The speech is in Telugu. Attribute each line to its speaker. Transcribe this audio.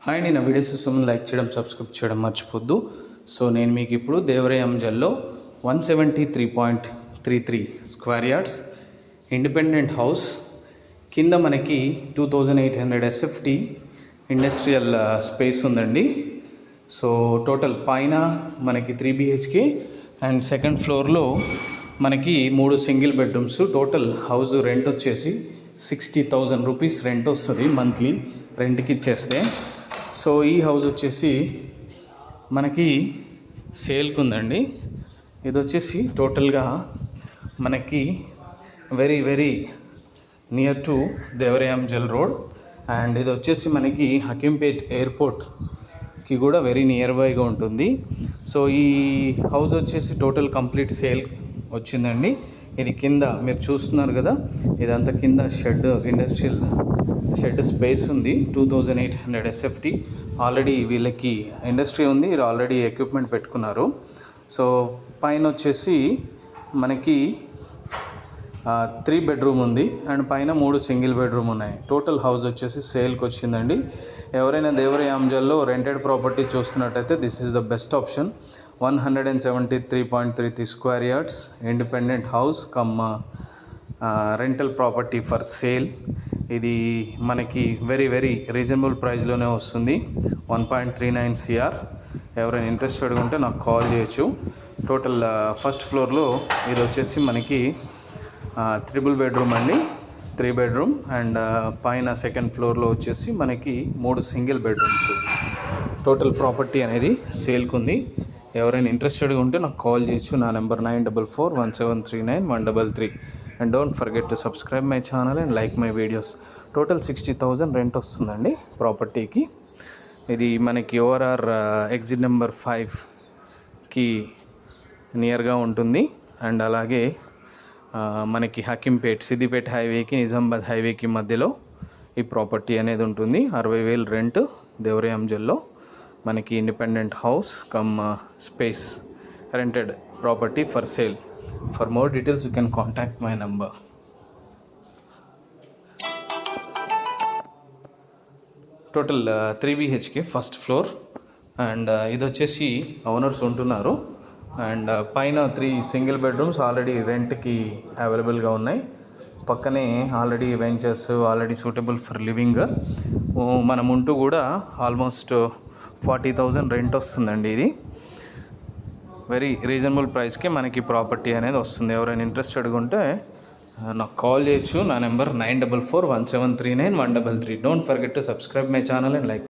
Speaker 1: హాయ్ అండి, నా వీడియోస్ చూసిన లైక్ చేయడం, సబ్స్క్రైబ్ చేయడం మర్చిపోద్దు. సో నేను మీకు ఇప్పుడు దేవరై అంజల్లో 173.33 స్క్వేర్ యార్డ్స్ ఇండిపెండెంట్ హౌస్ కింద మనకి 2800 SFT ఇండస్ట్రియల్ స్పేస్ ఉందండి. సో టోటల్ పైన మనకి 3 BHK అండ్ సెకండ్ ఫ్లోర్లో మనకి 3 single bedrooms. Total house rent వచ్చేసి 60,000 రూపీస్ రెంట్ వస్తుంది మంత్లీ రెంట్కి ఇచ్చేస్తే. సో ఈ హౌస్ వచ్చేసి మనకి సేల్కి ఉందండి. ఇది వచ్చేసి టోటల్గా మనకి very near to Devaryamjal road and ఇది వచ్చేసి మనకి హకీంపేట్ ఎయిర్పోర్ట్కి కూడా వెరీ నియర్ బైగా ఉంటుంది. సో ఈ హౌస్ వచ్చేసి టోటల్ కంప్లీట్ సేల్ వచ్చిందండి. ఇది కింద మీరు చూస్తున్నారు కదా, ఇదంతా కింద షెడ్, ఇండస్ట్రియల్ షెడ్ స్పేస్ ఉంది. 2800 SFT ఆల్రెడీ వీళ్ళకి ఇండస్ట్రీ ఉంది, ఆల్రెడీ ఎక్విప్మెంట్ పెట్టుకున్నారు. సో పైన వచ్చేసి మనకి 3 బెడ్రూమ్ ఉంది అండ్ పైన 3 సింగిల్ బెడ్రూమ్ ఉన్నాయి. టోటల్ హౌస్ వచ్చేసి సేల్కి వచ్చిందండి. ఎవరైనా దేవరై అంజల్లో రెంటెడ్ ప్రాపర్టీ చూస్తున్నట్టయితే this is the best option. 173.33 square yards independent house come rental property for sale. ఇది మనకి వెరీ రీజనబుల్ ప్రైస్లోనే వస్తుంది. 1.39 CR. ఎవరైనా ఇంట్రెస్టెడ్గా ఉంటే నాకు కాల్ చేయొచ్చు. టోటల్ ఫస్ట్ ఫ్లోర్లో ఇది వచ్చేసి మనకి 3 బెడ్రూమ్ అండి, 3 బెడ్రూమ్ అండ్ పైన సెకండ్ ఫ్లోర్లో వచ్చేసి మనకి 3 సింగిల్ బెడ్రూమ్స్. టోటల్ ప్రాపర్టీ అనేది సేల్కి ఉంది. ఎవరైనా ఇంట్రెస్టెడ్గా ఉంటే నాకు కాల్ చేయొచ్చు. నా number 9441739133. And don't forget to subscribe my channel and like my videos. Total 60,000 rent వస్తుందండి ప్రాపర్టీకి. ఇది మనకి ORR ఎగ్జిట్ నెంబర్ 5కి నియర్గా ఉంటుంది అండ్ అలాగే మనకి హకీంపేట్, సిద్దిపేట హైవేకి, నిజామాబాద్ హైవేకి మధ్యలో ఈ ప్రాపర్టీ అనేది ఉంటుంది. 60,000 రెంట్ దేవరై అంజల్లో మనకి independent house come space rented property for sale. For more details you can contact my number. Total 3 BHK first floor and ఇది వచ్చేసి ఓనర్స్ ఉంటున్నారు అండ్ పైన 3 సింగిల్ బెడ్రూమ్స్ ఆల్రెడీ రెంట్కి అవైలబుల్గా ఉన్నాయి. పక్కనే already ventures already suitable for living. మనం ఉంటూ కూడా ఆల్మోస్ట్ 40,000 రెంట్ వస్తుందండి. ఇది వెరీ రీజనబుల్ ప్రైస్కి మనకి ప్రాపర్టీ అనేది వస్తుంది. ఎవరైనా ఇంట్రెస్టెడ్గా ఉంటే నాకు కాల్ చేయొచ్చు. నా number 9441739133. Don't forget to subscribe my channel and like.